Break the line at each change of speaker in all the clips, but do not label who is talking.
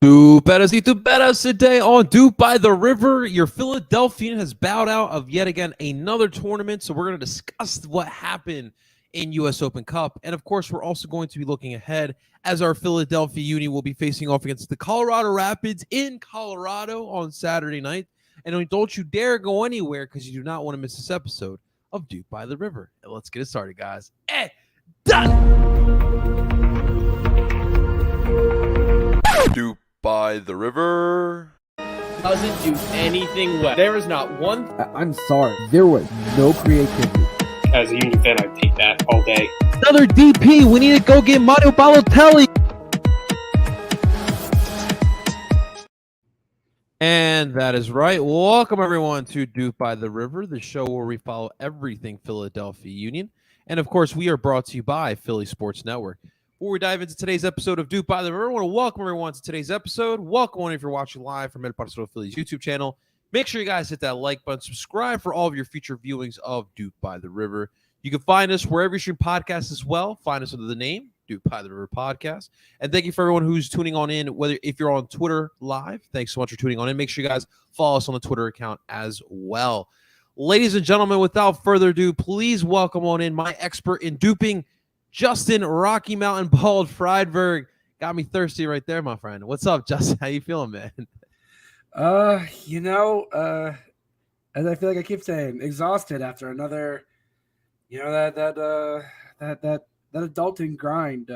Two betters today on Dupe by the River. Your Philadelphia has bowed out of yet again another tournament. So we're going to discuss what happened in U.S. Open Cup. And of course, we're also going to be looking ahead as our Philadelphia Union will be facing off against the Colorado Rapids in Colorado on Saturday night. And don't you dare go anywhere because you do not want to miss this episode of Dupe by the River. And let's get it started, guys. Done! Dupe by the River
doesn't do anything well. There is not one.
I'm sorry. There was no creativity.
As a Union fan, I take that all day.
Another DP. We need to go get Mario Balotelli. And that is right. Welcome, everyone, to Dupe by the River, the show where we follow everything Philadelphia Union. And, of course, we are brought to you by Philly Sports Network. Before we dive into today's episode of Dupe by the River, I want to welcome everyone to today's episode. Welcome if you're watching live from Metropolitan Philly's YouTube channel. Make sure you guys hit that like button, subscribe for all of your future viewings of Dupe by the River. You can find us wherever you stream podcasts as well. Find us under the name Dupe by the River Podcast. And thank you for everyone who's tuning on in, whether if you're on Twitter live. Thanks so much for tuning on in. Make sure you guys follow us on the Twitter account as well. Ladies and gentlemen, without further ado, please welcome on in my expert in duping, Justin Rocky Mountain Bald Friedberg. Got me thirsty right there, my friend. What's up, Justin? How you feeling, man?
As I feel like I keep saying, exhausted after another, that adulting grind.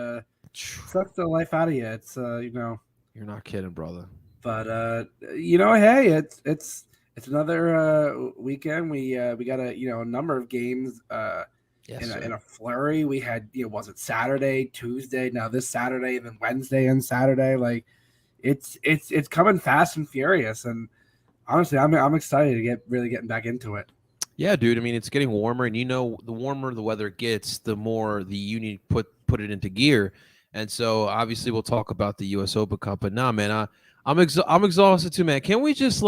Sucks the life out of you. It's
You're not kidding, brother.
But hey, it's another weekend. We got a number of games. In a flurry. We had, was it Saturday, Tuesday, now this Saturday, and then Wednesday and Saturday. Like it's coming fast and furious. And honestly, I'm excited to getting back into it.
Yeah, dude. I mean, it's getting warmer, and the warmer the weather gets, the more the Union put it into gear. And so obviously we'll talk about the US Open Cup. But nah, man, I'm exhausted too, man. Can we just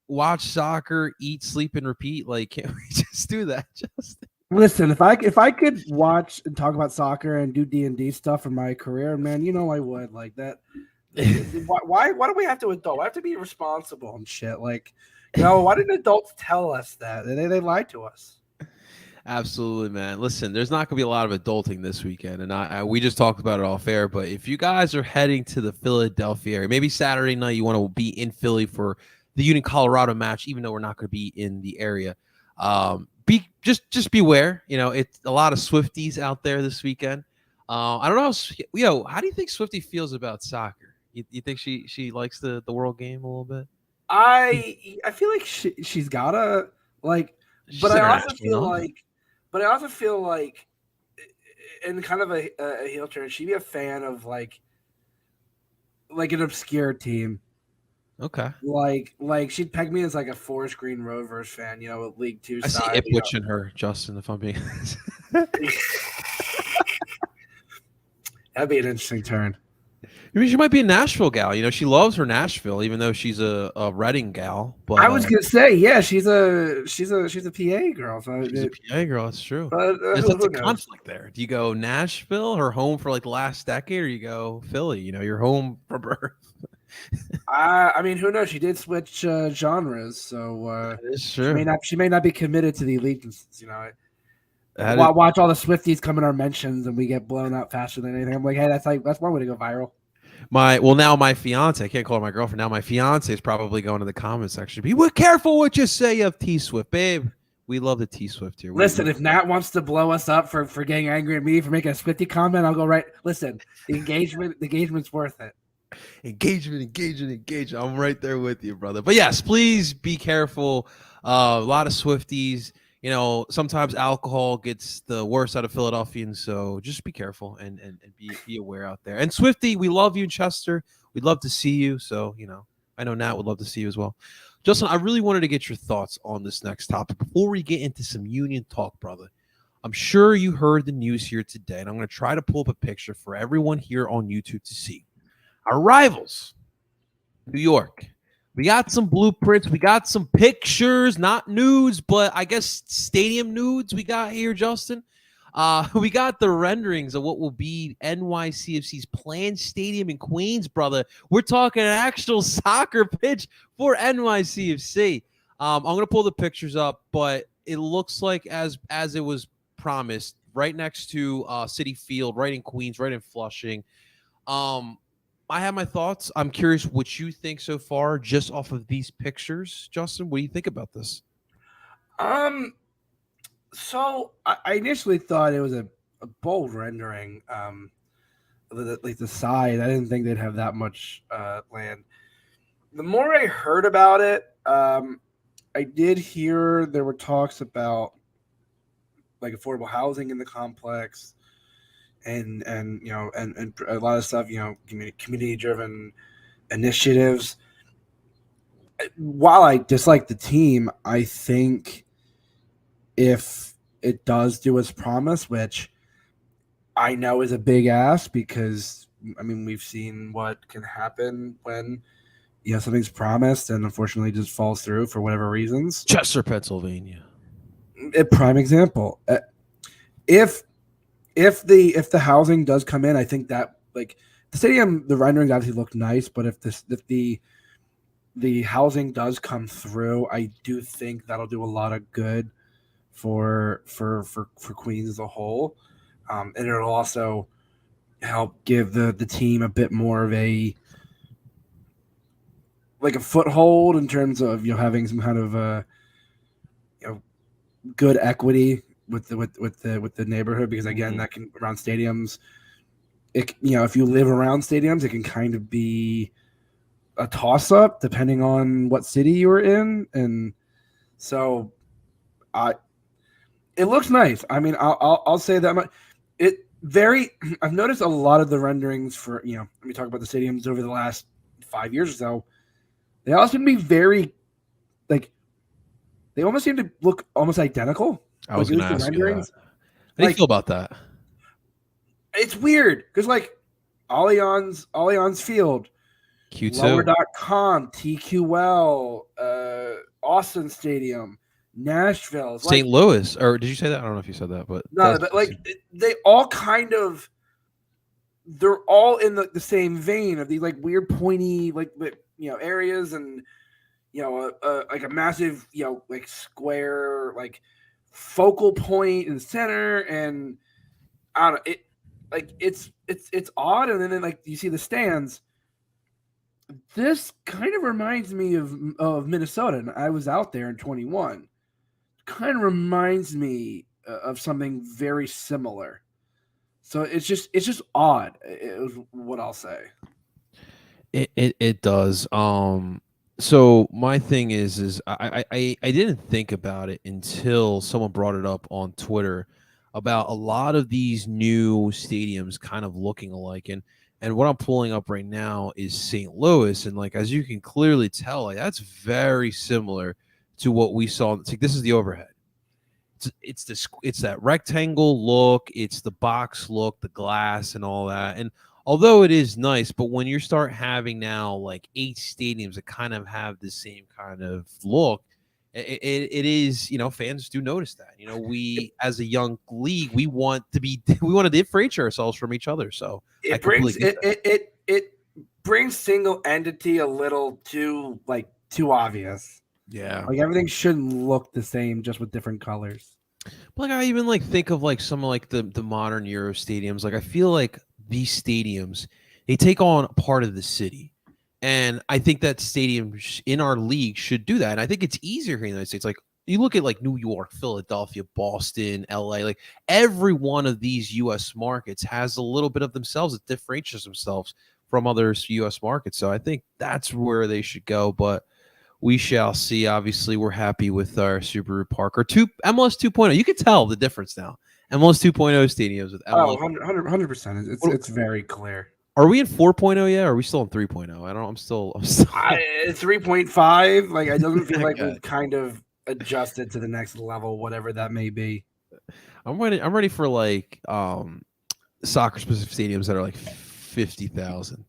watch soccer, eat, sleep, and repeat? Can't we just do that, Justin?
Listen, if I could watch and talk about soccer and do D&D stuff in my career, man, I would like that. Why do we have to adult? I have to be responsible and shit. Why didn't adults tell us that? They lied to us.
Absolutely, man. Listen, there's not going to be a lot of adulting this weekend, and we just talked about it all fair. But if you guys are heading to the Philadelphia area, maybe Saturday night you want to be in Philly for the Union Colorado match, even though we're not going to be in the area. Just beware. It's a lot of Swifties out there this weekend. I don't know. How do you think Swiftie feels about soccer? You think she likes the world game a little bit?
I feel like she's gotta but I also feel like in kind of a heel turn, she'd be a fan of like an obscure team.
Okay.
She'd peg me as a Forest Green Rovers fan, a League Two side.
I see Ipswich in her, Justin, if I'm being
That'd be an interesting turn.
I mean, she might be a Nashville gal. She loves her Nashville, even though she's a Reading gal. But
I was gonna say, yeah, she's a PA girl. So
she's a PA girl. That's true.
But
there's a conflict there. Do you go Nashville, her home for the last decade, or you go Philly? Your home for birth.
I mean, who knows? She did switch genres, so
it's true.
She may not be committed to the allegiances. Watch all the Swifties come in our mentions, and we get blown up faster than anything. I'm like, hey, that's one way to go viral.
Now my fiance, I can't call her my girlfriend. Now my fiance is probably going to the comment section. Be careful what you say of T Swift, babe. We love the T Swift here.
Listen, if Nat wants to blow us up for getting angry at me for making a Swiftie comment, I'll go right. Listen, the engagement's worth it.
Engagement. I'm right there with you, brother. But yes, please be careful. A lot of Swifties. Sometimes alcohol gets the worst out of Philadelphians, so just be careful and be aware out there. And Swiftie, we love you in Chester. We'd love to see you. So, I know Nat would love to see you as well. Justin, I really wanted to get your thoughts on this next topic before we get into some Union talk, brother. I'm sure you heard the news here today, and I'm going to try to pull up a picture for everyone here on YouTube to see. Our rivals, New York. We got some blueprints. We got some pictures, not nudes, but I guess stadium nudes we got here, Justin. We got the renderings of what will be NYCFC's planned stadium in Queens, brother. We're talking an actual soccer pitch for NYCFC. I'm going to pull the pictures up, but it looks like as it was promised, right next to City Field, right in Queens, right in Flushing. I have my thoughts. I'm curious what you think so far, just off of these pictures. Justin, what do you think about this?
So I initially thought it was a bold rendering. Like the side, I didn't think they'd have that much land. The more I heard about it, I did hear there were talks about like affordable housing in the complex, and a lot of stuff, community driven initiatives. While I dislike the team, I think if it does do its promise, which I know is a big ask, because we've seen what can happen when something's promised and unfortunately just falls through for whatever reasons.
Chester, Pennsylvania,
a prime example. If the housing does come in, I think that like the stadium, the renderings obviously look nice, but if the housing does come through, I do think that'll do a lot of good for Queens as a whole, and it'll also help give the team a bit more of a foothold in terms of having some kind of good equity with the neighborhood, because again, that can around stadiums. If you live around stadiums, it can kind of be a toss up depending on what city you're in, and so it looks nice. I'll say that much. I've noticed a lot of the renderings for when we talk about the stadiums over the last 5 years or so, they all seem to be very they almost seem to look almost identical.
I was going to ask you that. How do you feel about that?
It's weird because Allianz Field,
Q2,
Lower.com, TQL, Austin Stadium, Nashville,
St. Louis, or did you say that? I don't know if you said that, but
no, but they all kind of, they're all in the same vein of these weird pointy areas, and like a massive square focal point in the center, and I don't know, it's odd. And then you see the stands. This kind of reminds me of Minnesota, and I was out there in 21. Kind of reminds me of something very similar. So it's just odd. It was what I'll say.
It does. So my thing is I didn't think about it until someone brought it up on Twitter about a lot of these new stadiums kind of looking alike, and what I'm pulling up right now is St. Louis, and as you can clearly tell, that's very similar to what we saw. This is the overhead. It's that rectangle look, it's the box look, the glass, and all that. And although it is nice, but when you start having now 8 stadiums that kind of have the same kind of look, it is, fans do notice that. We as a young league, we want to differentiate ourselves from each other. So
it brings single entity a little too obvious.
Yeah,
everything shouldn't look the same, just with different colors.
But I even think of some of the modern Euro stadiums. I feel like these stadiums, they take on a part of the city, and I think that stadium in our league should do that. And I think it's easier here in the United States. You look at New York, Philadelphia, Boston, LA. Every one of these U.S. markets has a little bit of themselves that differentiates themselves from other U.S. markets. So I think that's where they should go. But we shall see. Obviously, we're happy with our Subaru Park or MLS 2.0. You can tell the difference now. MLS 2.0 stadiums with MLS.
100%. It's very clear.
Are we in 4.0 yet? Or are we still in 3.0? I don't know. I'm still
3.5. It doesn't feel like we've kind of adjusted to the next level, whatever that may be.
I'm ready for soccer specific stadiums that are 50,000.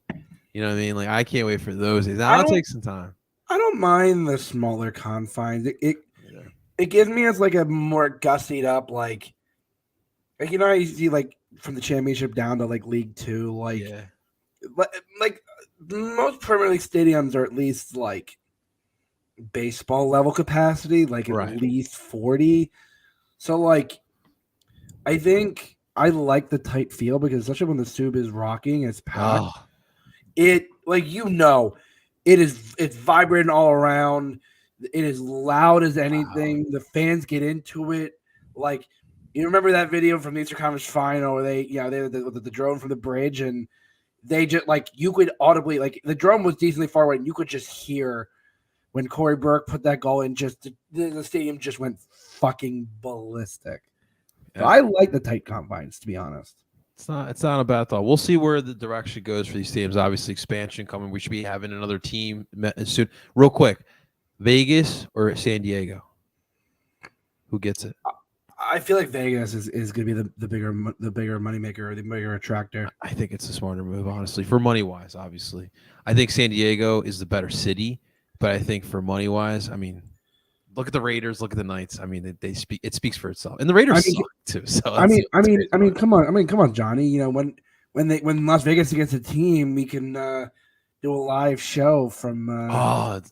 You know what I mean? I can't wait for those days. Now that'll take some time.
I don't mind the smaller confines. It gives me as a more gussied up Like, you know, you see like from the championship down to like League Two, like most Premier League stadiums are at least like baseball level capacity, like at
Right.
least 40. So like, I think I like the tight feel because especially when the Sub is rocking, it's packed.
Oh,
It like it's vibrating all around. It is loud as anything. The fans get into it. Like, you remember that video from the Eastern Conference Final where they the drone from the bridge, and they just like you could audibly, like, the drone was decently far away and you could just hear when Corey Burke put that goal in. Just the stadium just went fucking ballistic.
yeah.
So I like the tight confines, to be honest.
It's not a bad thought. We'll see where the direction goes for these teams. Obviously, expansion coming. We should be having another team soon. Real quick, Vegas or San Diego? Who gets it?
I feel like Vegas is going to be the bigger moneymaker, or the bigger attractor.
I think it's a smarter move, honestly, for money wise. Obviously, I think San Diego is the better city, but I think for money wise, I mean, look at the Raiders, look at the Knights. I mean, they speak. It speaks for itself, and the Raiders suck too. So
I mean, come on, Johnny. You know, when Las Vegas gets a team, we can do a live show from.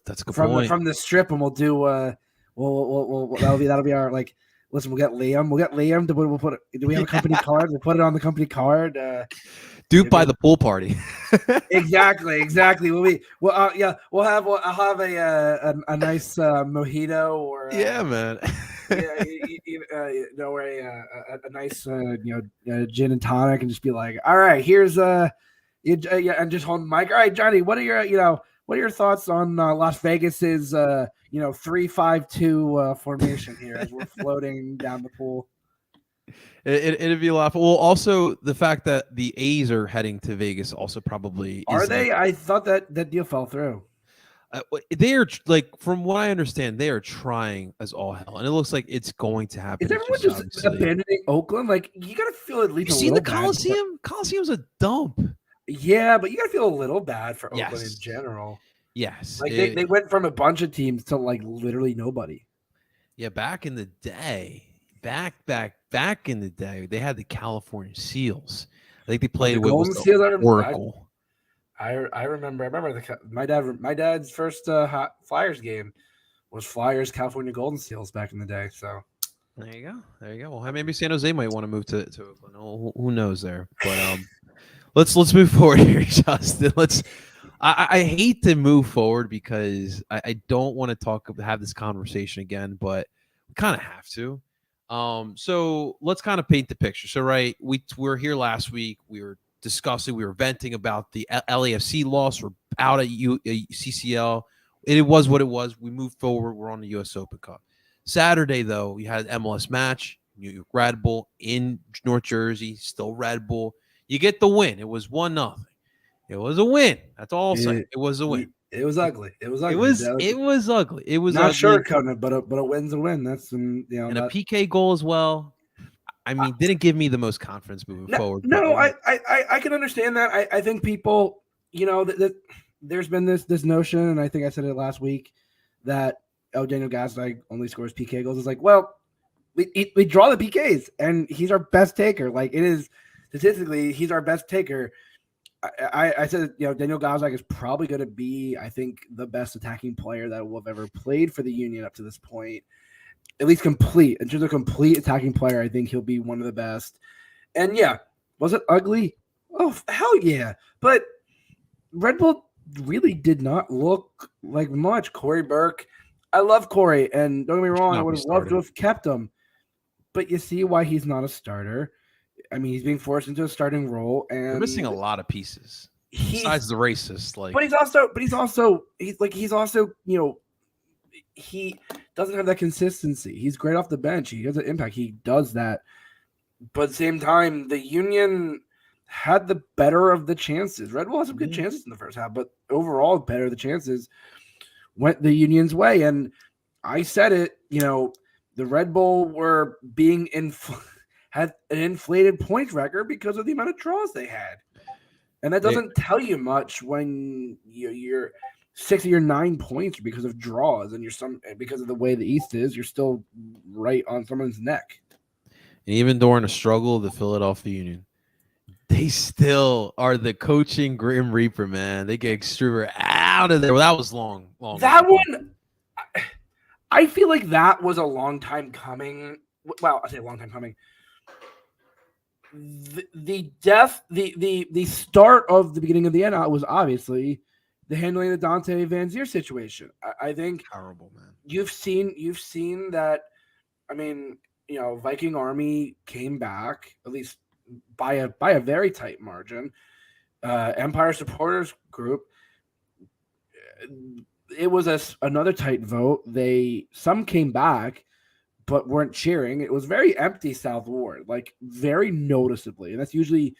That's a good point.
From the Strip, and we'll do. We'll that'll be our, like. Listen, we'll get Liam. We'll put. Do we have a company card? We'll put it on the company card.
DOOP by the pool party.
Exactly. I'll have a nice mojito, or
yeah, man.
a nice gin and tonic, and just be like, all right, here's and just hold the mic. All right, Johnny, what are your thoughts on Las Vegas's 3-5-2 formation here as we're floating down the pool?
It'd be a lot. Well, also the fact that the A's are heading to Vegas also probably
are they? I thought that deal fell through.
They are, like, from what I understand, they are trying as all hell, and it looks like it's going to happen.
Is everyone just abandoning Oakland? Like, you gotta feel at least.
You see the Coliseum? Coliseum's a dump.
Yeah, but you gotta feel a little bad for Oakland in general.
Yes,
like they went from a bunch of teams to like literally nobody.
Yeah, back in the day, back in the day, they had the California Seals. I think they played with
Golden Seals.
Oracle.
I remember my dad's first Flyers game was Flyers California Golden Seals back in the day. So
there you go. Well, maybe San Jose might want to move to Oakland. Who knows there? But let's move forward here, Justin. I hate to move forward because I don't want to have this conversation again, but we kind of have to. So let's kind of paint the picture. So, right, we were here last week. We were discussing, we were venting about the LAFC loss. We're out at CCL. It was what it was. We moved forward. We're on the U.S. Open Cup. Saturday, though, we had an MLS match. New York Red Bull in North Jersey, still Red Bull. You get the win. It was 1-0. It was a win. That's all I'll say. It was a win.
It was ugly. It was ugly.
It was ugly. It was
not
ugly.
sugarcoating it, but a win's a win. That's
and a PK goal as well. I mean, didn't give me the most confidence moving forward.
No, I can understand that. I think people, there's been this notion, and I think I said it last week, that Daniel Gazzaniga only scores PK goals. It's like, well, we draw the PKs, and he's our best taker. Like, it is statistically, he's our best taker. I said, Daniel Gazzaniga is probably going to be, I think, the best attacking player that will have ever played for the Union up to this point. At least complete. In terms of complete attacking player, I think he'll be one of the best. And yeah, was it ugly? Oh, hell yeah. But Red Bull really did not look like much. Corey Burke, I love Corey, and don't get me wrong, I would have loved to have kept him. But you see why he's not a starter. I mean, he's being forced into a starting role, and
they're missing a lot of pieces. Besides the racist,
but he's also, he doesn't have that consistency. He's great off the bench. He has an impact. He does that. But at the same time, the Union had the better of the chances. Red Bull had some good chances in the first half, but overall, better of the chances went the Union's way. And I said it, the Red Bull were being had an inflated points record because of the amount of draws they had. And that doesn't tell you much when you're 6 of your 9 points because of draws, and because of the way the East is, you're still right on someone's neck.
And even during the struggle of the Philadelphia Union, they still are the coaching Grim Reaper, man. They get Struber out of there. Well, that was long.
That one, I feel like that was a long time coming. Well, I say a long time coming. The start of the beginning of the end was obviously the handling of the Dante Van Zier situation. I think
terrible, man.
You've seen that. I mean, Viking Army came back at least by a very tight margin. Empire Supporters Group, it was another tight vote. Some came back, but weren't cheering. It was very empty South Ward, like very noticeably, and that's usually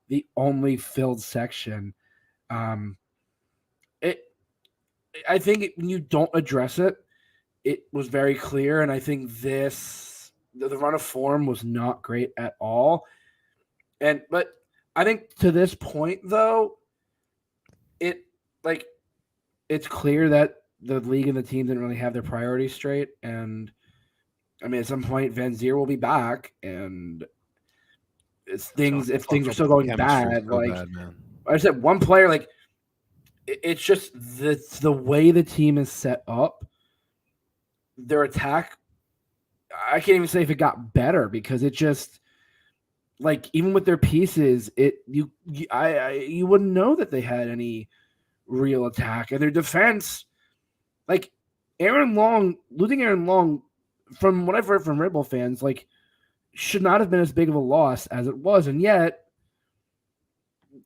the only filled section. I think when you don't address it, it was very clear, and I think the run of form was not great at all. But I think to this point, though, it's clear that the league and the team didn't really have their priorities straight. And I mean, at some point, Van Zier will be back, and if things are still going bad, I said, one player, like it's just the way the team is set up. Their attack, I can't even say if it got better because it just like even with their pieces, you wouldn't know that they had any real attack. And their defense, like losing Aaron Long, from what I've heard from Red Bull fans, like should not have been as big of a loss as it was, and yet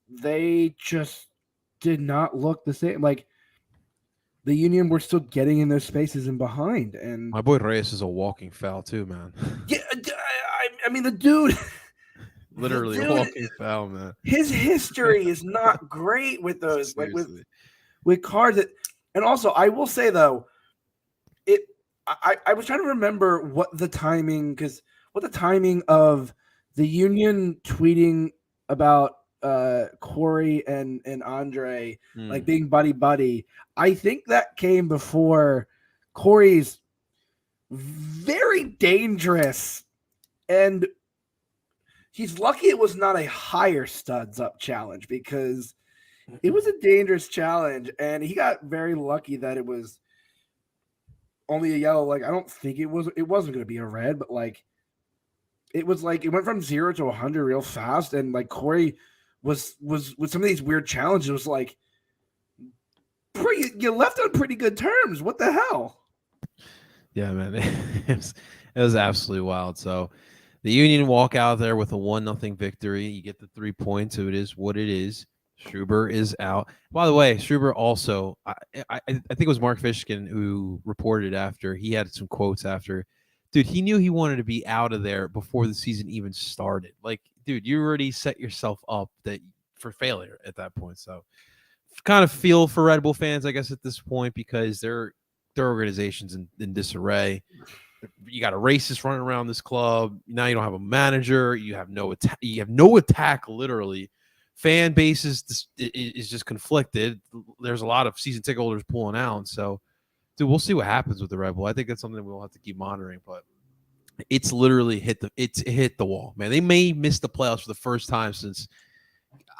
they just did not look the same. Like the Union were still getting in their spaces and behind. And
my boy Reyes is a walking foul too, man.
Yeah, I mean the dude,
literally walking foul, man.
His history is not great with those, like with cards. And also, I will say though, I was trying to remember what the timing of the Union tweeting about Corey and Andre like being buddy. I think that came before Corey's very dangerous, and he's lucky it was not a higher studs up challenge because it was a dangerous challenge, and he got very lucky that it was only a yellow. Like I don't think it wasn't going to be a red, but like it was like it went from 0 to 100 real fast, and like Corey was with some of these weird challenges was like you left on pretty good terms. What the hell?
Yeah, man, it was absolutely wild. So the Union walk out there with a 1-0 victory. You get the 3 points, so it is what it is. Struber is out. By the way, Struber also, I think it was Mark Fishkin who reported after. He had some quotes after. Dude, he knew he wanted to be out of there before the season even started. Like, dude, you already set yourself up for failure at that point. So kind of feel for Red Bull fans, I guess, at this point, because their organization's in disarray. You got a racist running around this club. Now you don't have a manager. You have no attack. You have no attack, literally. Fan base is just conflicted. There's a lot of season ticket holders pulling out. So, dude, we'll see what happens with the Red Bull. I think that's something we'll have to keep monitoring. But it's literally hit the wall, man. They may miss the playoffs for the first time since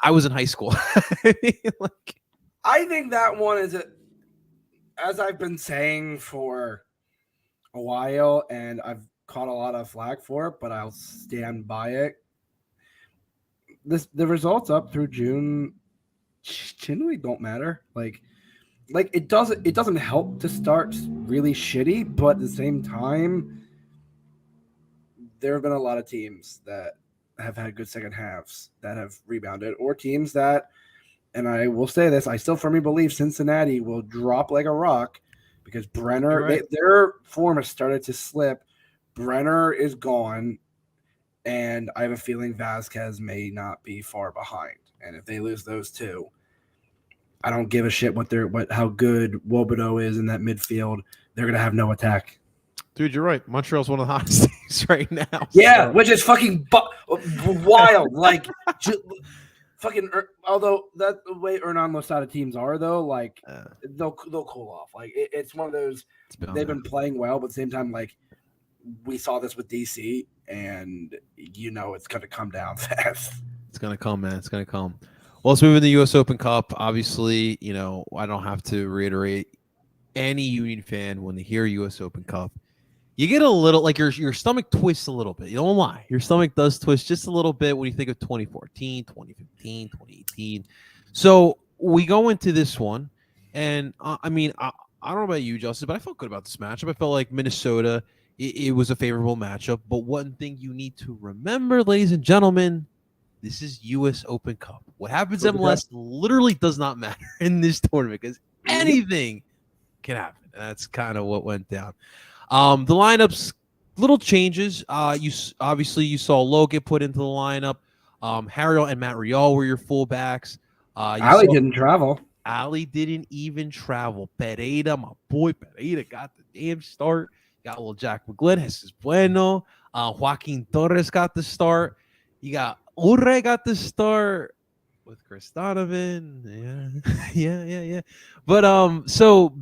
I was in high school.
I think that one is as I've been saying for a while, and I've caught a lot of flack for it, but I'll stand by it. The results up through June generally don't matter. Like it doesn't help to start really shitty, but at the same time, there have been a lot of teams that have had good second halves that have rebounded, or teams that, and I will say this, I still firmly believe Cincinnati will drop like a rock because Brenner, their form has started to slip. Brenner is gone, and I have a feeling Vasquez may not be far behind. And if they lose those two, I don't give a shit how good Wobodo is in that midfield. They're gonna have no attack.
Dude, you're right. Montreal's one of the hottest teams right now.
Yeah, so. Which is fucking wild. Like, fucking. Although that the way Hernan Losada teams are, though, like they'll cool off. Like it's one of those. They've been playing well, but at the same time, like we saw this with DC, and it's going to come down fast.
It's going to come, man. It's going to come. Well, let's move into the U.S. Open Cup. Obviously, I don't have to reiterate, any Union fan, when they hear U.S. Open Cup, you get a little, like, your stomach twists a little bit. You don't lie. Your stomach does twist just a little bit when you think of 2014, 2015, 2018. So we go into this one, and I don't know about you, Justin, but I felt good about this matchup. I felt like Minnesota, it was a favorable matchup. But one thing you need to remember, ladies and gentlemen, this is U.S. Open Cup. What happens MLS literally does not matter in this tournament, because anything can happen. That's kind of what went down. The lineups, little changes. You saw Lowe get put into the lineup. Harriel and Matt Rial were your fullbacks.
Ali didn't travel.
Ali didn't even travel. Pereira, my boy Pereira, got the damn start. Got a little Jack McGlynn, Jesus Bueno. Joaquin Torres got the start. You got Urre got the start with Chris Donovan. Yeah. But so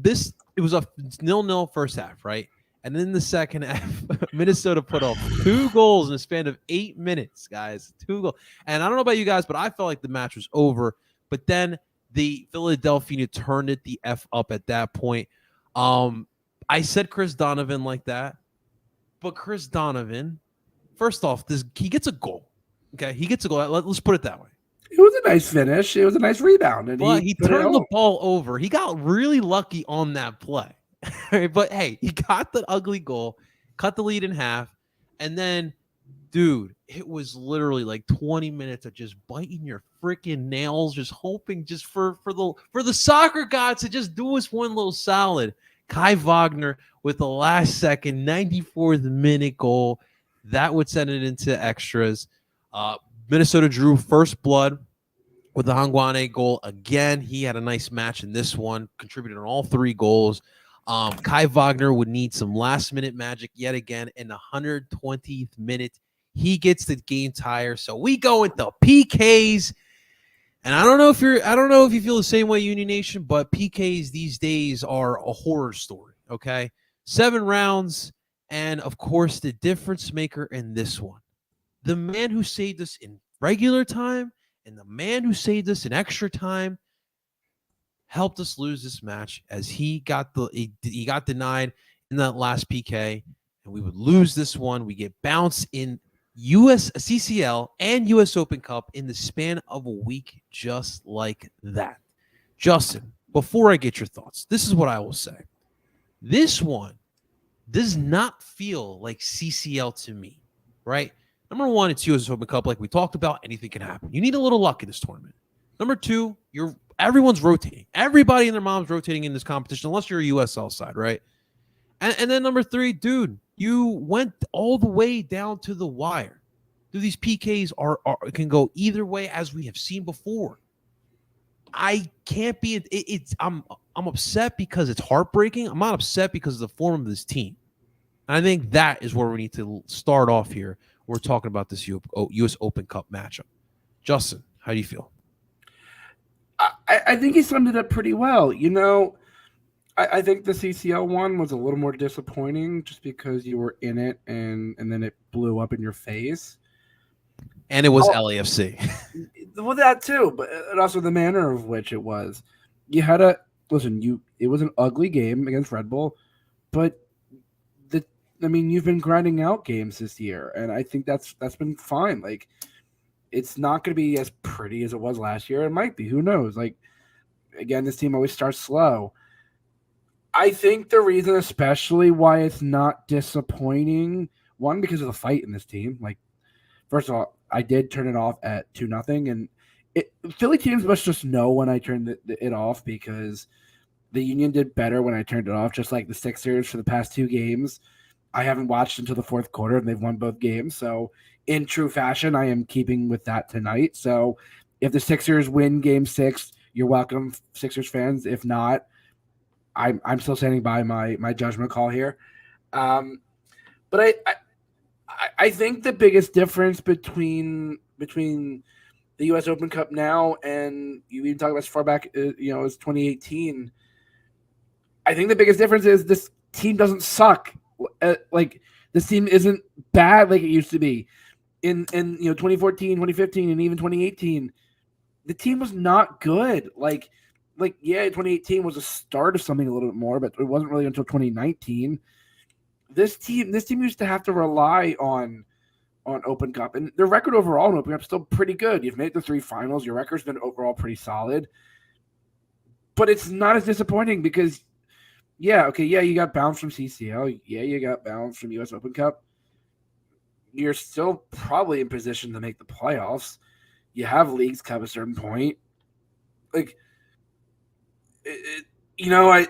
it was a 0-0 first half, right? And then the second half, Minnesota put up 2 goals in a span of 8 minutes, guys. 2 goals. And I don't know about you guys, but I felt like the match was over. But then the Philadelphia turned it the F up at that point. I said Chris Donovan like that. But Chris Donovan, first off, he gets a goal. Okay, he gets a goal. Let's put it that way.
It was a nice finish. It was a nice rebound. And
he turned the ball over. He got really lucky on that play. But, hey, he got the ugly goal, cut the lead in half, and then, dude, it was literally like 20 minutes of just biting your freaking nails, just hoping just for the soccer gods to just do us one little solid. Kai Wagner with the last-second 94th minute goal. That would send it into extras. Minnesota drew first blood with the Hangwane goal. Again, he had a nice match in this one, contributed on all 3 goals. Kai Wagner would need some last-minute magic yet again. In the 120th minute, he gets the game tire. So we go into PKs. And I don't know if you feel the same way, Union Nation, but PKs these days are a horror story, okay? 7 rounds, and, of course, the difference maker in this one. The man who saved us in regular time and the man who saved us in extra time helped us lose this match, as he got denied in that last PK, and we would lose this one. We get bounced in CCL and US Open Cup in the span of a week, just like that. Justin, before I get your thoughts, this is what I will say. This one does not feel like CCL to me, right? Number 1, it's US Open Cup, like we talked about. Anything can happen. You need a little luck in this tournament. Number 2, everyone's rotating. Everybody and their mom's rotating in this competition, unless you're a USL side, right? And then number 3, dude, you went all the way down to the wire. Dude, these PKs can go either way, as we have seen before. I can't be. I'm upset because it's heartbreaking. I'm not upset because of the form of this team. And I think that is where we need to start off here. We're talking about this U.S. Open Cup matchup. Justin, how do you feel?
I think he summed it up pretty well. I think the CCL one was a little more disappointing just because you were in it and then it blew up in your face.
And it was LAFC.
Well, that too, but also the manner of which it was. You had it was an ugly game against Red Bull, but you've been grinding out games this year, and I think that's been fine. Like, it's not going to be as pretty as it was last year. It might be. Who knows? Like, again, this team always starts slow. I think the reason especially why it's not disappointing, one, because of the fight in this team. Like, first of all, I did turn it off at 2-0, and Philly teams must just know when I turned it off, because the Union did better when I turned it off, just like the Sixers for the past 2 games. I haven't watched until the 4th quarter, and they've won both games. So in true fashion, I am keeping with that tonight. So if the Sixers win Game 6, you're welcome, Sixers fans. If not, I'm still standing by my judgment call here. But I think the biggest difference between the U.S. Open Cup now and you even talk about as far back as 2018, I think the biggest difference is this team doesn't suck. Like, This team isn't bad like it used to be. In 2014, 2015, and even 2018, the team was not good. Like 2018 was a start of something a little bit more, but it wasn't really until 2019. This team used to have to rely on Open Cup, and their record overall in Open Cup is still pretty good. You've made the 3 finals. Your record's been overall pretty solid, but it's not as disappointing because, you got bounced from CCL. Yeah, you got bounced from US Open Cup. You're still probably in position to make the playoffs. You have Leagues Cup at a certain point. Like,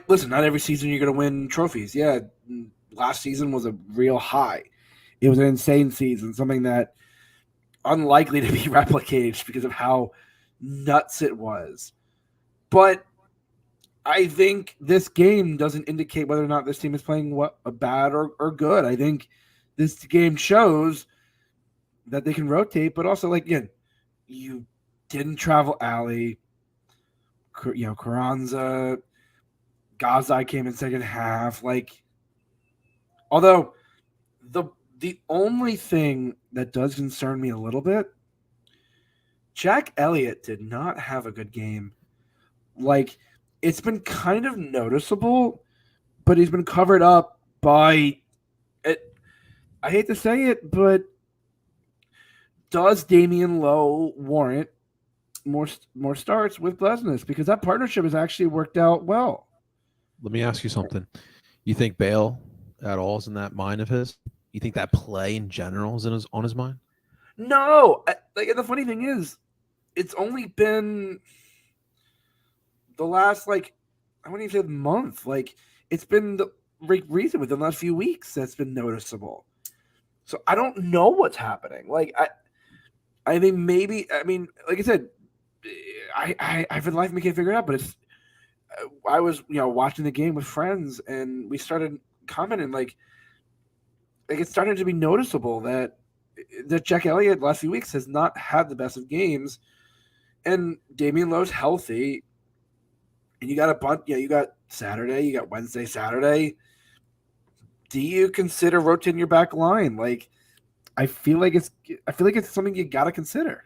listen, not every season you're going to win trophies. Yeah, last season was a real high. It was an insane season, something that unlikely to be replicated just because of how nuts it was. But I think this game doesn't indicate whether or not this team is playing bad or good. I think this game shows that they can rotate, but also, again, you didn't travel alley. Carranza, Gazai came in second half. Although the only thing that does concern me a little bit, Jack Elliott did not have a good game. It's been kind of noticeable, but he's been covered up by it. I hate to say it, but does Damian Lowe warrant more starts with Blesnes? Because that partnership has actually worked out well.
Let me ask you something. You think Bale at all is in that mind of his? You think that play in general is on his mind?
No. The funny thing is, it's only been the last, I wouldn't even say month. It's been recent within the last few weeks that's been noticeable. So I don't know what's happening. I think maybe, like I said, I for the life of me can't figure it out, but I was, watching the game with friends and we started commenting it started to be noticeable that Jack Elliott last few weeks has not had the best of games, and Damian Lowe's healthy, and you got a bunch. You got Saturday, you got Wednesday, Saturday. Do you consider rotating your back line? I feel like it's something you got to consider.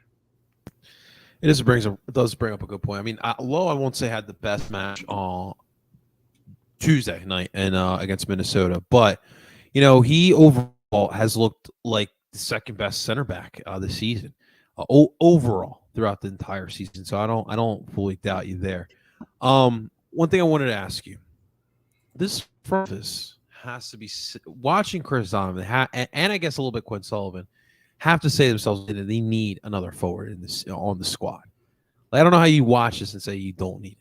It does bring up a good point. Lowe, I won't say had the best match on Tuesday night and against Minnesota, but he overall has looked like the second best center back this season, overall throughout the entire season. So I don't fully doubt you there. One thing I wanted to ask you: this front office has to be watching Chris Donovan and I guess a little bit Quinn Sullivan have to say to themselves that they need another forward on the squad. I don't know how you watch this and say you don't need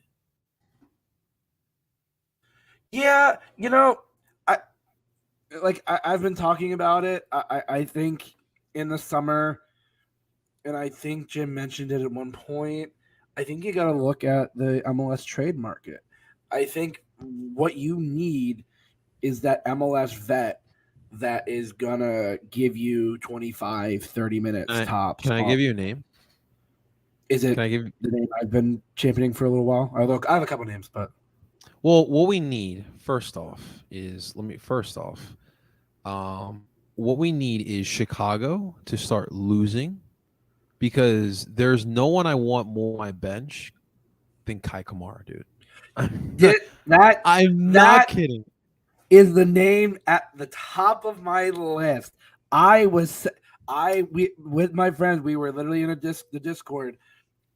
it.
Yeah, I've been talking about it. I think in the summer, and I think Jim mentioned it at one point, I think you got to look at the MLS trade market. I think what you need is that MLS vet that is going to give you 25, 30 minutes tops.
Can I give you a name?
Can I give the name I've been championing for a little while? Although I have a couple names, but.
Well, what we need what we need is Chicago to start losing, because there's no one I want more on my bench than Kai Kamara, dude. I'm not kidding.
Is the name at the top of my list. With my friends, we were literally in the Discord,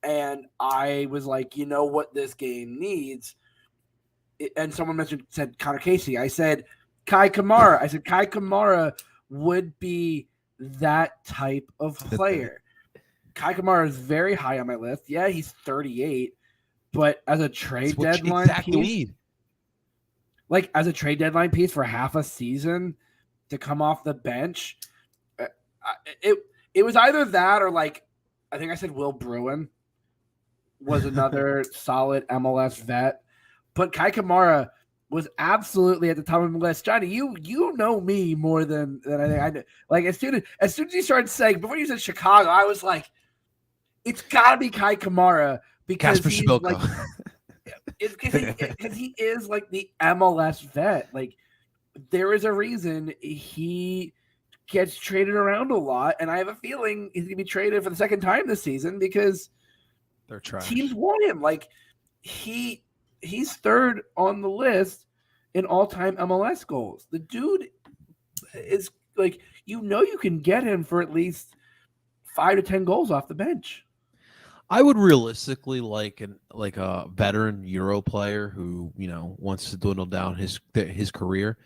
and I was like, you know what this game needs? And someone said Connor Casey. I said Kai Kamara. I said Kai Kamara would be that type of player. Kai Kamara is very high on my list. Yeah, he's 38, but as a trade deadline piece, as a trade deadline piece for half a season to come off the bench, it was either that or I think I said Will Bruin was another solid MLS vet. But Kai Kamara was absolutely at the top of the list. Johnny, you know me more than I think I do. As soon as you started saying, before you said Chicago, I was like, it's got to be Kai Kamara because he's because he is the MLS vet. there is a reason he gets traded around a lot, and I have a feeling he's going to be traded for the second time this season because
they're trash.
Teams want him. Like he's third on the list in all-time MLS goals. The dude is like, you can get him for at least 5 to 10 goals off the bench.
I would realistically like a veteran Euro player who wants to dwindle down his career,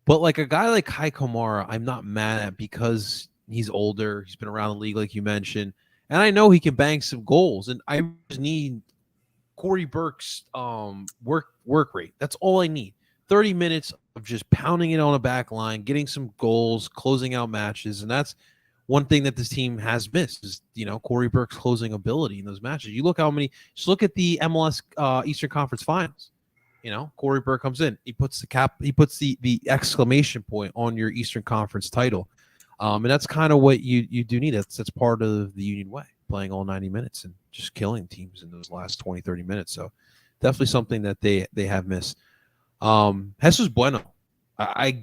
but like a guy like Kai Kamara, I'm not mad at because he's older. He's been around the league, like you mentioned, and I know he can bang some goals. And I just need Corey Burke's work rate. That's all I need. 30 minutes of just pounding it on a back line, getting some goals, closing out matches, and that's one thing that this team has missed is, Corey Burke's closing ability in those matches. You look just look at the MLS Eastern Conference Finals. Corey Burke comes in, he puts the exclamation point on your Eastern Conference title. And that's kind of what you do need. That's part of the Union way, playing all 90 minutes and just killing teams in those last 20, 30 minutes. So definitely something that they have missed. Jesus Bueno, I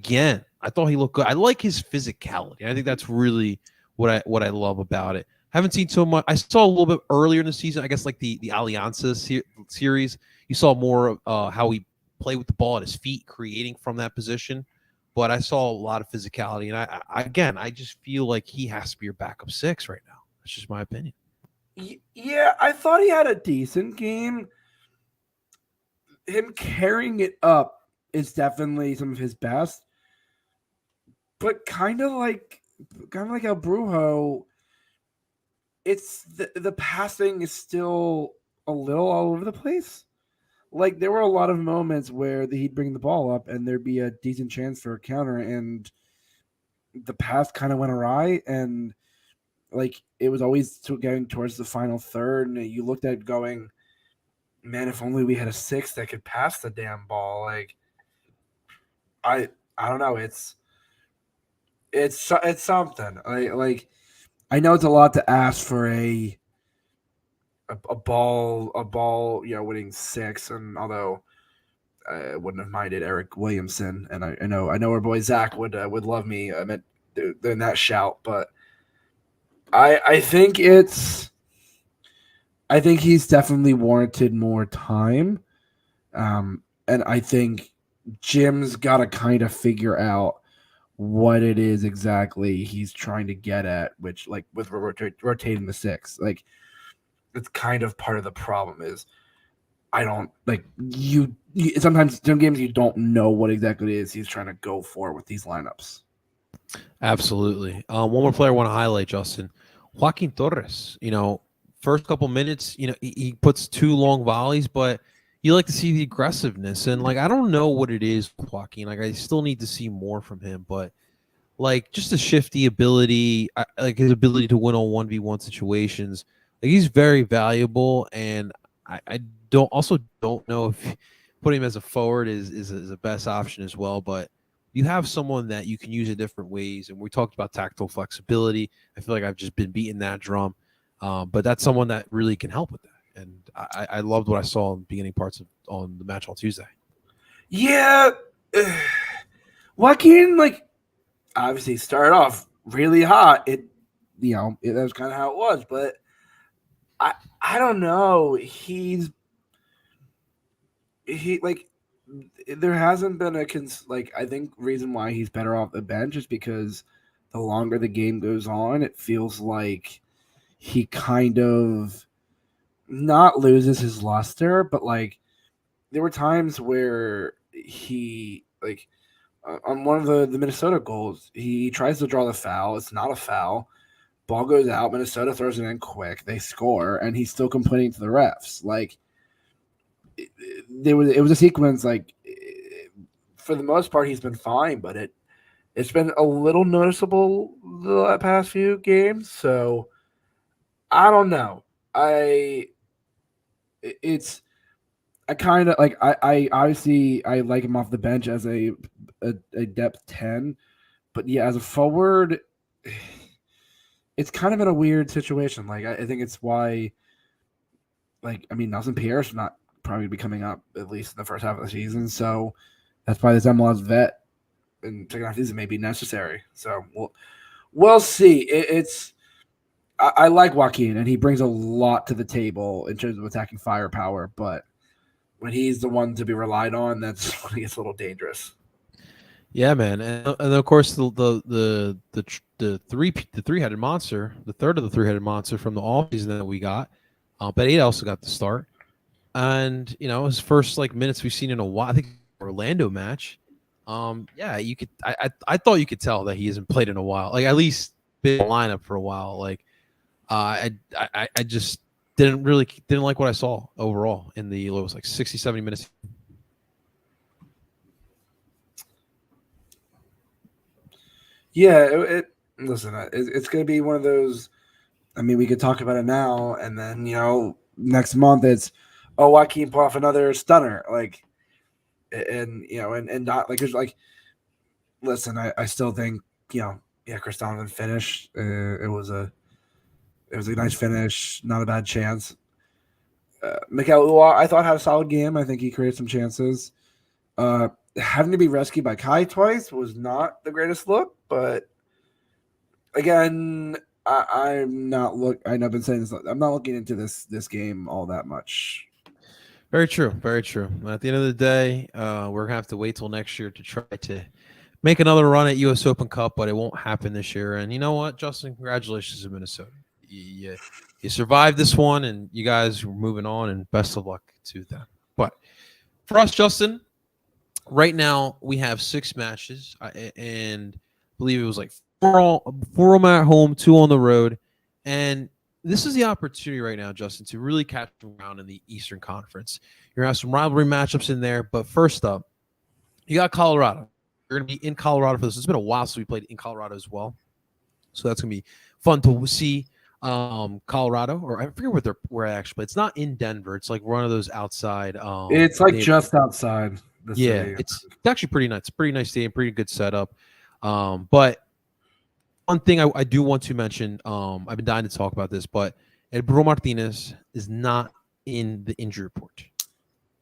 thought he looked good. I like his physicality. I think that's really what I love about it. Haven't seen so much. I saw a little bit earlier in the season, I guess like the Alianza series. You saw more of how he played with the ball at his feet, creating from that position. But I saw a lot of physicality, and I just feel like he has to be your backup 6 right now. That's just my opinion.
Yeah, I thought he had a decent game. Him carrying it up is definitely some of his best, but kind of like El Brujo, it's the passing is still a little all over the place. Like there were a lot of moments where he'd bring the ball up and there'd be a decent chance for a counter, and the pass kind of went awry, and like it was always getting towards the final third, and you looked at it going, man, if only we had a 6 that could pass the damn ball. Like I don't know. It's something. I know it's a lot to ask for a ball, winning 6. And although I wouldn't have minded Eric Williamson, and I know our boy Zach would love me in that shout, but I think he's definitely warranted more time, and I think Jim's got to kind of figure out what it is exactly he's trying to get at, which like with rotating the 6, like it's kind of part of the problem is I don't like you sometimes some games you don't know what exactly it is he's trying to go for with these lineups.
Absolutely. One more player I want to highlight, Justin. Joaquin Torres. First couple minutes, he puts 2 long volleys, but you like to see the aggressiveness. And like I don't know what it is with Joaquin. Like I still need to see more from him, but like just the shifty ability, like his ability to win on 1v1 situations. Like he's very valuable, and I don't know if putting him as a forward is the best option as well, but you have someone that you can use in different ways. And we talked about tactile flexibility. I feel like I've just been beating that drum. But that's someone that really can help with that. And I loved what I saw in the beginning parts on the match on Tuesday.
Yeah. Joaquin, like, obviously started off really hot. That was kind of how it was. But I don't know. There hasn't been I think reason why he's better off the bench is because the longer the game goes on, it feels like he kind of not loses his luster, but like there were times where he on one of the Minnesota goals, he tries to draw the foul. It's not a foul. Ball goes out. Minnesota throws it in quick. They score, and he's still complaining to the refs. Like it was a sequence. Like for the most part, he's been fine, but it's been a little noticeable the past few games. So I don't know. I kind of like I obviously I like him off the bench as a depth 10, but yeah, as a forward, it's kind of in a weird situation. Like I think it's why, like I mean, Nelson Pierre's not probably be coming up at least in the first half of the season, so that's why this MLS vet in second half of the season may be necessary. So we'll see. I like Joaquin, and he brings a lot to the table in terms of attacking firepower. But when he's the one to be relied on, that's when it gets a little dangerous.
Yeah, man, and of course the three-headed monster, the third of the three-headed monster from the offseason that we got, but he also got the start, and his first minutes we've seen in a while. I think Orlando match, yeah, you could. I thought you could tell that he hasn't played in a while, like at least been in the lineup for a while. I just didn't like what I saw overall in the 60, 70 minutes.
Yeah, listen, it's going to be one of those. I mean, we could talk about it now, and then next month it's Joaquin pull off another stunner, and not listen, I still think Chris Donovan finish. It was a nice finish, not a bad chance. Mikel Uwa, I thought had a solid game. I think he created some chances. Having to be rescued by Kai twice was not the greatest look, but again, I'm not I've been saying this. I'm not looking into this game all that much.
Very true. Very true. At the end of the day, we're gonna have to wait till next year to try to make another run at U.S. Open Cup, but it won't happen this year. And you know what, Justin? Congratulations to Minnesota. You survived this one, and you guys are moving on. And best of luck to them. But for us, Justin, right now we have 6 matches, and I believe it was four of them at home, 2 on the road, and this is the opportunity right now, Justin, to really catch around in the Eastern Conference. You're going to have some rivalry matchups in there, but first up, you got Colorado. You're going to be in Colorado for this. It's been a while since we played in Colorado as well, so that's going to be fun to see. Colorado, or I forget where actually, but it's not in Denver. It's one of those outside.
It's just outside.
Yeah, it's actually pretty nice. Pretty nice stadium, pretty good setup. But one thing I do want to mention, I've been dying to talk about this, but Bruno Martinez is not in the injury report.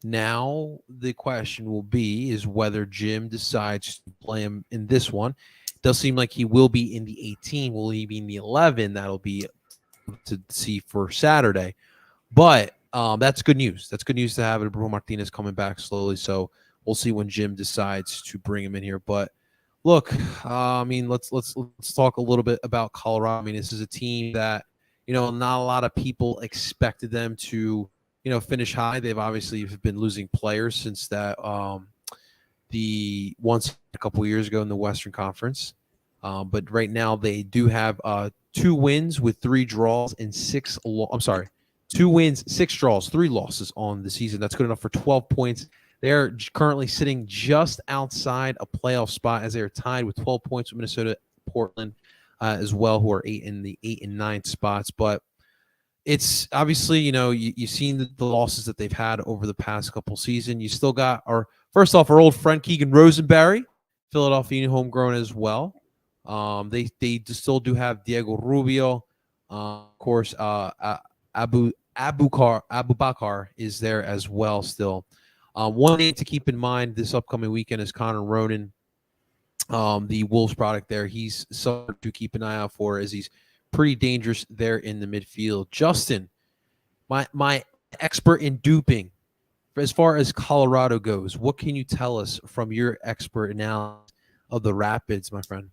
Now the question will be is whether Jim decides to play him in this one. It does seem like he will be in the 18. Will he be in the 11? That'll be to see for Saturday. But that's good news. That's good news to have Bruno Martinez coming back slowly. So we'll see when Jim decides to bring him in here. But look, I mean, let's talk a little bit about Colorado. I mean, this is a team that not a lot of people expected them to finish high. They've obviously been losing players since that the once a couple of years ago in the Western Conference. But right now they do have 2 wins with 3 draws and 2 wins, 6 draws, 3 losses on the season. That's good enough for 12 points. They're currently sitting just outside a playoff spot as they are tied with 12 points with Minnesota, Portland as well, who are 8 in the 8 and 9 spots. But it's obviously, you've seen the losses that they've had over the past couple seasons. You still got our old friend Keegan Rosenberry, Philadelphia Union homegrown as well. They still do have Diego Rubio, of course. Abubakar is there as well still. One thing to keep in mind this upcoming weekend is Connor Ronan, the Wolves product there. He's someone to keep an eye out for as he's pretty dangerous there in the midfield. Justin, my expert in duping, as far as Colorado goes, what can you tell us from your expert analysis of the Rapids, my friend?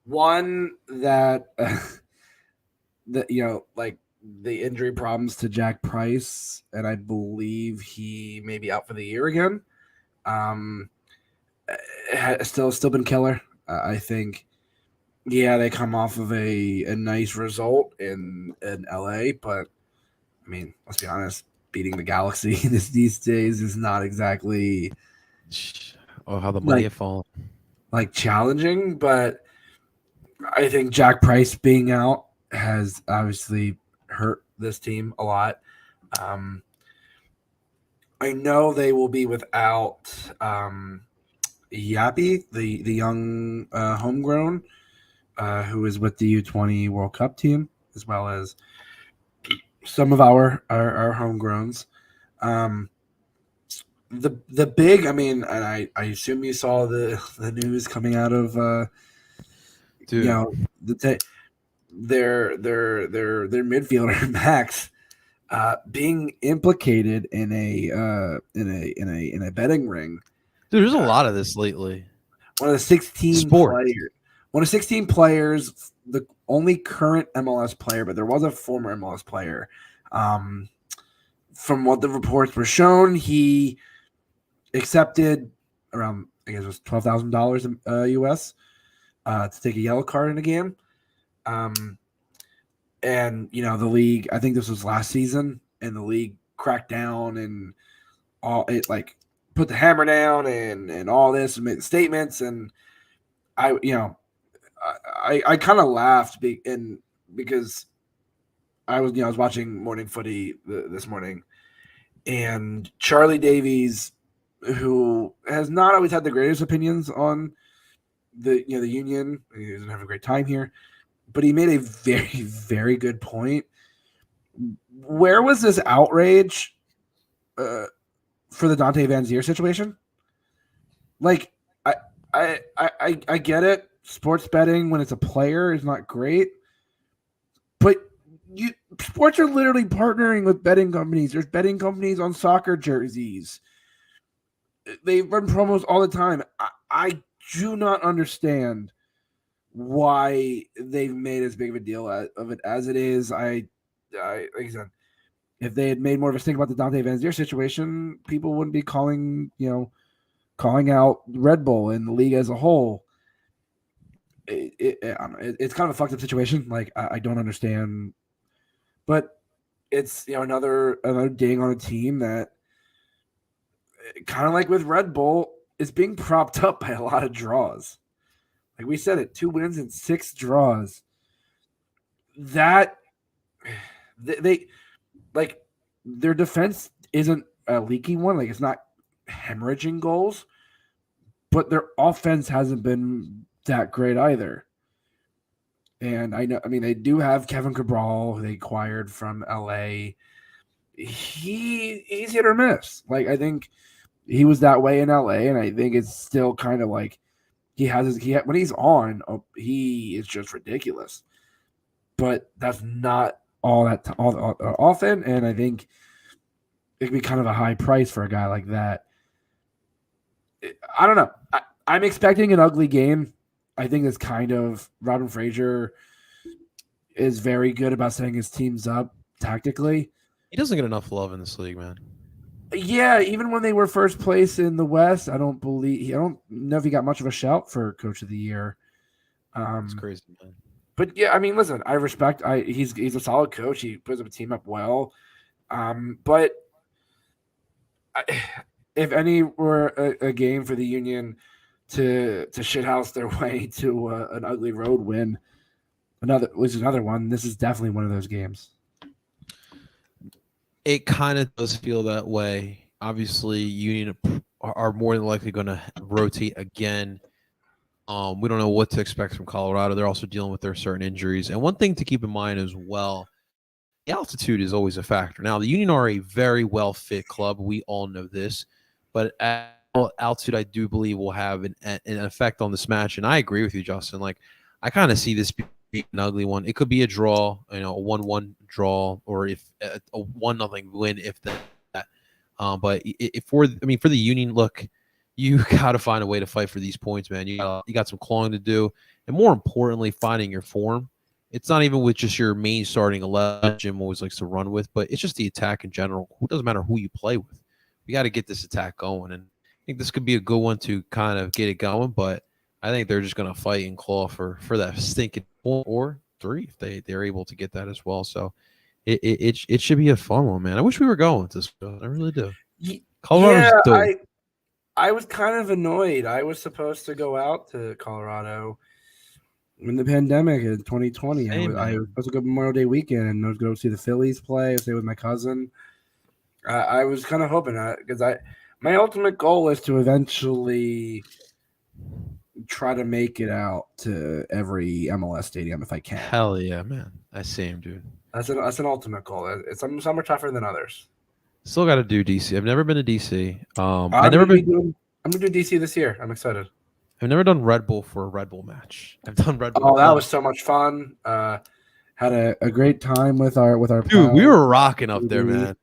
One that the injury problems to Jack Price, and I believe he may be out for the year again. Has still been killer. I think. Yeah, they come off of a nice result in LA, but I mean, let's be honest, beating the Galaxy these days is not exactly
how the money have fallen.
Challenging, but I think Jack Price being out has obviously hurt this team a lot. I know they will be without Yappy, the young homegrown, who is with the U20 World Cup team, as well as some of our homegrowns. the big, I mean, and I assume you saw the news coming out of
Dude.
you know their midfielder Max being implicated in a betting ring.
Dude, there's a lot of this lately.
One of the 16 players. One of 16 players, the only current MLS player, but there was a former MLS player. From what the reports were shown, he accepted around, I guess it was $12,000 US to take a yellow card in a game. And the league, I think this was last season, and the league cracked down and all it, like, put the hammer down and all this and made statements. And I kind of laughed because I was watching morning footy this morning, and Charlie Davies, who has not always had the greatest opinions on the Union, he doesn't have a great time here, but he made a very, very good point. Where was this outrage for the Dante Van Zier situation? Like, I get it. Sports betting when it's a player is not great, but sports are literally partnering with betting companies. There's betting companies on soccer jerseys. They run promos all the time. I do not understand why they've made as big of a deal of it as it is. Like I said, if they had made more of a stink about the Dante Van Zier situation, people wouldn't be calling out Red Bull and the league as a whole. It's kind of a fucked up situation. Like, I don't understand, but it's another ding on a team that, kind of like with Red Bull, is being propped up by a lot of draws. Like we said, 2 wins and 6 draws. That they like, their defense isn't a leaky one. Like, it's not hemorrhaging goals, but their offense hasn't been that great either. And they do have Kevin Cabral, who they acquired from LA. He's hit or miss. Like, I think he was that way in LA, and I think it's still kind of like when he's on, he is just ridiculous. But that's not all often, and I think it could be kind of a high price for a guy like that. I don't know. I'm expecting an ugly game. I think it's kind of Robin Fraser is very good about setting his teams up tactically.
He doesn't get enough love in this league, man.
Yeah, even when they were first place in the West, I don't know if he got much of a shout for Coach of the Year.
It's crazy, man.
But yeah, I mean, listen, I respect. He's a solid coach. He puts a team up well. But if any were a game for the Union to shithouse their way to an ugly road win, another one. This is definitely one of those games.
It kind of does feel that way. Obviously, Union are more than likely going to rotate again. We don't know what to expect from Colorado. They're also dealing with their certain injuries. And one thing to keep in mind as well, the altitude is always a factor. Now, the Union are a very well-fit club. We all know this. But altitude, I do believe, will have an effect on this match. And I agree with you, Justin. Like, I kind of see this being an ugly one. It could be a draw, a 1-1 draw, or if a 1-0 win, if that. But for the Union, look, you got to find a way to fight for these points, man. You got some clawing to do, and more importantly, finding your form. It's not even with just your main starting 11 Jim always likes to run with, but it's just the attack in general. It doesn't matter who you play with. We got to get this attack going, and I think this could be a good one to kind of get it going. But I think they're just going to fight and claw for that stinking point or 3 if they're able to get that as well. So it should be a fun one, man. I wish we were going to this. I really do. Colorado's dope.
I was kind of annoyed. I was supposed to go out to Colorado in the pandemic in 2020. I was supposed to go Memorial Day weekend and I was going to see the Phillies play, stay with my cousin. I was kind of hoping because my ultimate goal is to eventually try to make it out to every MLS stadium if I can.
Hell yeah, man! I see him, dude.
That's an ultimate goal. Some are tougher than others.
Still got to do DC. I've never been to DC.
I'm gonna do DC this year. I'm excited.
I've never done Red Bull for a Red Bull match. I've done Red Bull.
Oh, that was so much fun. Had a great time with our
dude.
pals.
We were rocking up there, man.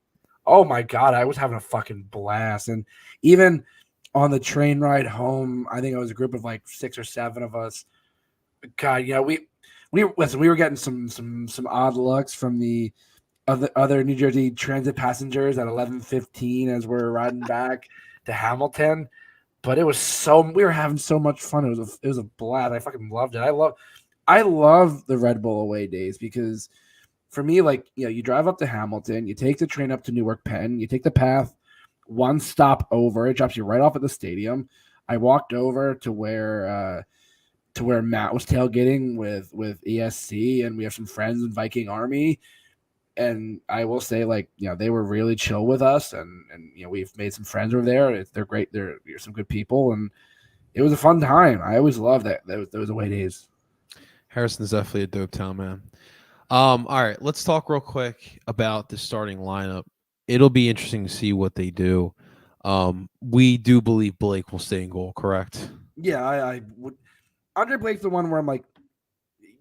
Oh my god, I was having a fucking blast, and even on the train ride home, I think it was a group of like 6 or 7 of us. God, yeah, we were getting some odd looks from the other New Jersey Transit passengers at 11:15 as we're riding back to Hamilton. But we were having so much fun. It was a blast. I fucking loved it. I love the Red Bull away days because for me, like, you drive up to Hamilton, you take the train up to Newark Penn, you take the path one stop over, it drops you right off at the stadium. I walked over to where Matt was tailgating with ESC, and we have some friends in Viking Army. And I will say, like, they were really chill with us, and we've made some friends over there. They're great. They're some good people, and it was a fun time. I always loved that. Those away days.
Harrison's definitely a dope town, man. All right, let's talk real quick about the starting lineup. It'll be interesting to see what they do. We do believe Blake will stay in goal, correct?
Yeah, I would. Andre Blake's the one where I'm like,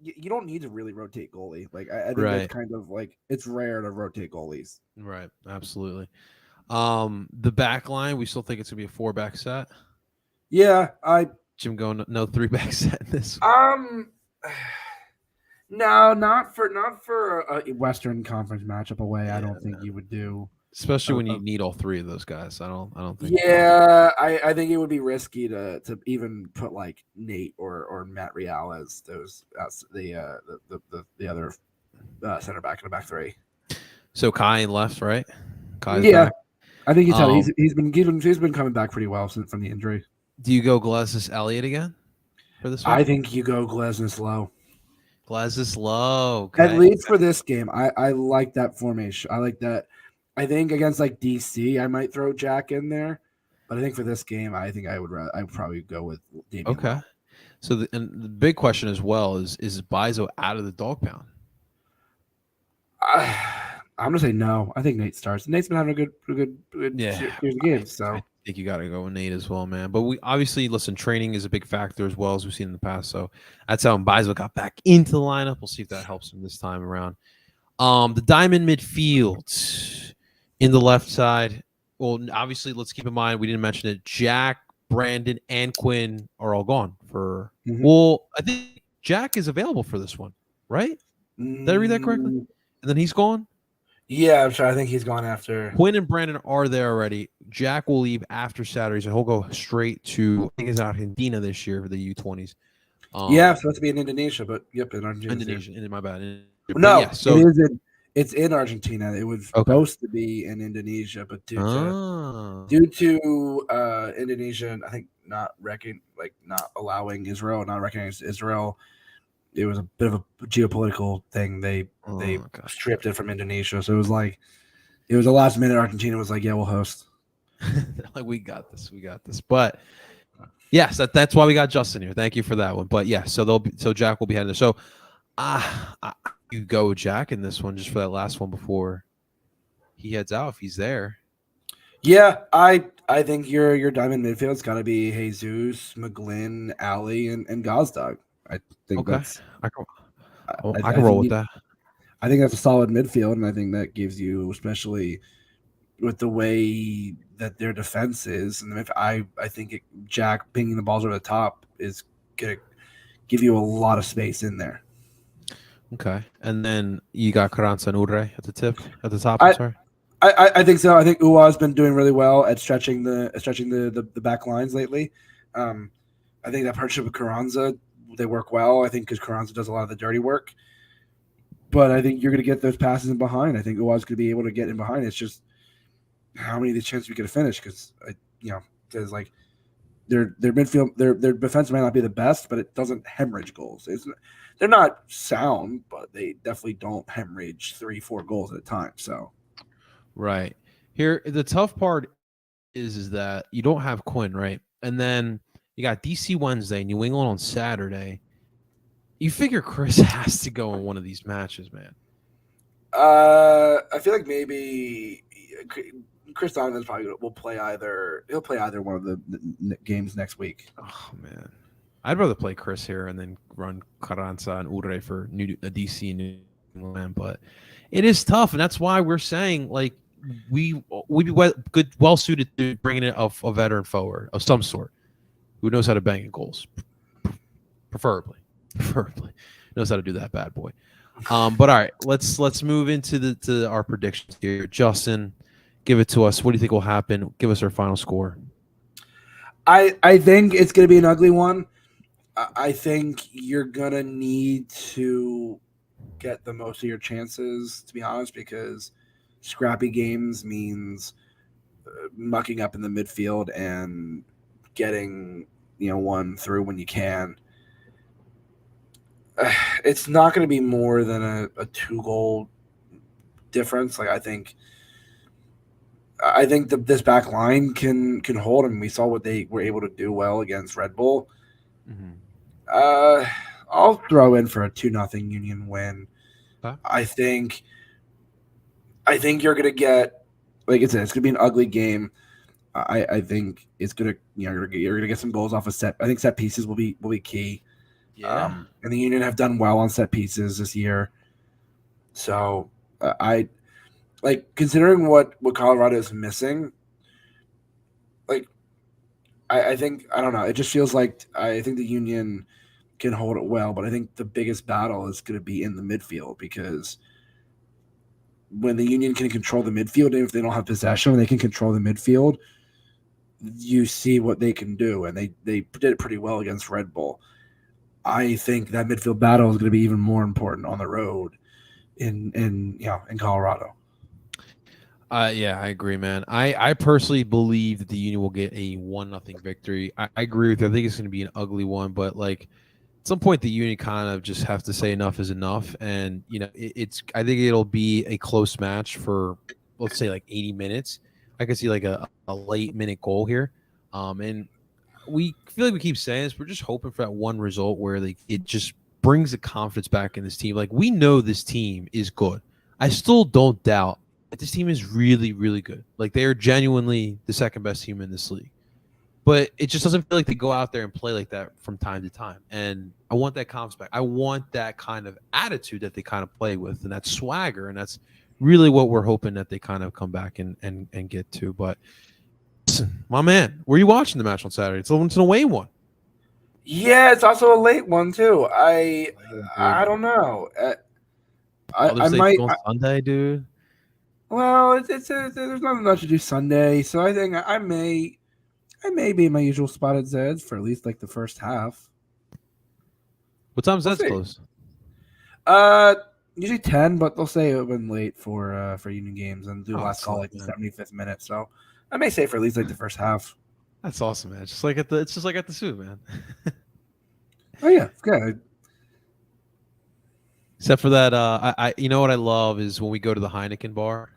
you don't need to really rotate goalie. Like, I think it's kind of like, it's rare to rotate goalies.
Right, absolutely. The back line, we still think it's gonna be a 4-back set.
Yeah,
Jim going no 3-back set in this.
No, not for a Western Conference matchup away. Yeah, I don't think you would do,
especially when you need all 3 of those guys. I don't think.
Yeah, I think it would be risky to even put like Nate or Matt Real as the other center back in the back 3.
So Kai in left, right?
Kai's back. I think he's been coming back pretty well from the injury.
Do you go Glesnes Elliott again for this one?
I think you go Glesnes Low.
Glesnes Low.
Okay. At least for this game, I like that formation. I like that. I think against like DC, I might throw Jack in there, but I think for this game, I think I would probably go with Damian.
Okay.
Lowe.
So the big question as well is Bizo out of the dog pound?
I'm gonna say no. I think Nate starts. Nate's been having a good series of games. So
I think you got to go with Nate as well, man. But we obviously training is a big factor as well as we've seen in the past. So that's how Bizo got back into the lineup. We'll see if that helps him this time around. The diamond midfield in the left side. Well, obviously, let's keep in mind we didn't mention it. Jack, Brandon, and Quinn are all gone for. Mm-hmm. Well, I think Jack is available for this one, right? Did I read that correctly? And then he's gone.
Yeah, I'm sure. I think he's gone after.
Quinn and Brandon are there already. Jack will leave after Saturdays, and he'll go straight to, I think it's Argentina this year for the U20s.
Yeah, it's supposed to be in Indonesia, but yep, in Argentina.
Indonesia, my bad.
No, yeah, so it's in Argentina. It was supposed to be in Indonesia, but due to Indonesia, I think not allowing Israel, not recognizing Israel. It was a bit of a geopolitical thing. They stripped it from Indonesia, so it was a last minute. Argentina was like, "Yeah, we'll host."
Like, we got this. But yes, that's why we got Justin here. Thank you for that one. But yeah, so Jack will be heading there. So, you go with Jack in this one just for that last one before he heads out if he's there.
Yeah, I think your diamond midfield's got to be Jesus, McGlynn, Ali, and Gazdag. I think that's.
I can roll with that.
I think that's a solid midfield, and I think that gives you, especially with the way that their defense is, and if I think Jack pinging the balls over the top is gonna give you a lot of space in there.
Okay, and then you got Carranza and Urre at the top.
I think so. I think Uwa has been doing really well at stretching the back lines lately. I think that partnership with Carranza, they work well. I think because Carranza does a lot of the dirty work. But I think you're going to get those passes in behind. I think Uwa's going to be able to get in behind. It's just how many of the chances we get to finish because, there's like their midfield, their defense might not be the best, but it doesn't hemorrhage goals. They're not sound, but they definitely don't hemorrhage 3-4 goals at a time. So,
right here, the tough part is that you don't have Quinn, right? And then you got DC Wednesday, New England on Saturday. You figure Chris has to go in one of these matches, man.
I feel like maybe Chris Donovan's probably will play either. He'll play either one of the games next week.
Oh man, I'd rather play Chris here and then run Carranza and Ure for DC and New England, but it is tough, and that's why we're saying like we'd be well suited to bringing a veteran forward of some sort who knows how to bang in goals, preferably knows how to do that bad boy. But all right, let's move into to our predictions here. Justin, give it to us. What do you think will happen? Give us our final score.
I think it's going to be an ugly one. I think you're going to need to get the most of your chances, to be honest, because scrappy games means mucking up in the midfield and getting one through when you can. It's not going to be more than a 2-goal difference. Like I think this back line can hold, and we saw what they were able to do well against Red Bull.
Mm-hmm.
I'll throw in for a 2-0 Union win.
Huh?
I think you're going to get, like I said, it's going to be an ugly game. I think it's going to you're going to get some goals off of set. I think set pieces will be key.
Yeah.
And the Union have done well on set pieces this year. So I like considering what Colorado is missing. Like I think I don't know. It just feels like I think the Union can hold it well, but I think the biggest battle is going to be in the midfield, because when the Union can control the midfield, and if they don't have possession, when they can control the midfield, you see what they can do, and they did it pretty well against Red Bull. I think that midfield battle is going to be even more important on the road in Colorado.
Yeah, I agree, man. I personally believe that the Union will get a 1-0 victory. I agree with you. I think it's going to be an ugly one, but like at some point the Union kind of just have to say enough is enough, and I think it'll be a close match for, let's say, like 80 minutes. I could see like a late minute goal here, and we feel like we keep saying this. We're just hoping for that one result where it just brings the confidence back in this team. Like we know this team is good. I still don't doubt that this team is really, really good. Like they are genuinely the second best team in this league. But it just doesn't feel like they go out there and play like that from time to time. And I want that confidence back. I want that kind of attitude that they kind of play with, and that swagger. And that's really what we're hoping that they kind of come back and get to. But listen, my man, were you watching the match on Saturday? It's an away one.
Yeah, it's also a late one too. I don't know. I might
on Sunday, dude.
Well, there's not much to do Sunday, so I think I may be in my usual spot at Zed's for at least like the first half.
What time is Zed's close?
Usually 10, but they'll say open late for Union games and do last call like the 75th minute. So I may say for at least like the first half.
That's awesome, man. It's just like at the Zoo, man.
Oh yeah, it's good.
Except for that, I you know what I love is when we go to the Heineken bar,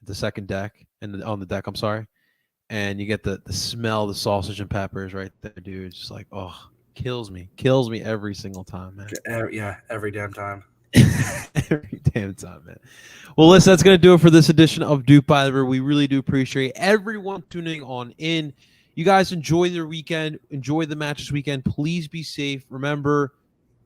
the second deck, and on the deck, I'm sorry, and you get the smell of the sausage and peppers right there, dude. It's just like, oh, kills me every single time, man.
Yeah, every damn time.
Every damn time, man. Well, listen, that's going to do it for this edition of Dupe by the River. We really do appreciate everyone tuning on in. You guys enjoy their weekend. Enjoy the match this weekend. Please be safe. Remember,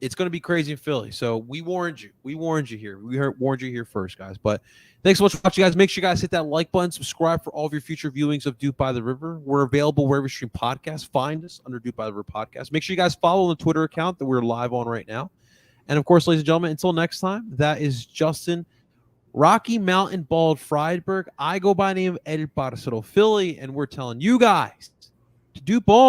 it's going to be crazy in Philly. So we warned you. We warned you here. Warned you here first, guys. But thanks so much for watching, guys. Make sure you guys hit that like button. Subscribe for all of your future viewings of Dupe by the River. We're available wherever you stream podcasts. Find us under Dupe by the River Podcast. Make sure you guys follow the Twitter account that we're live on right now. And, of course, ladies and gentlemen, until next time, that is Justin Rocky Mountain Bald Friedberg. I go by the name of Edit Barcelo Philly, and we're telling you guys to dupe on.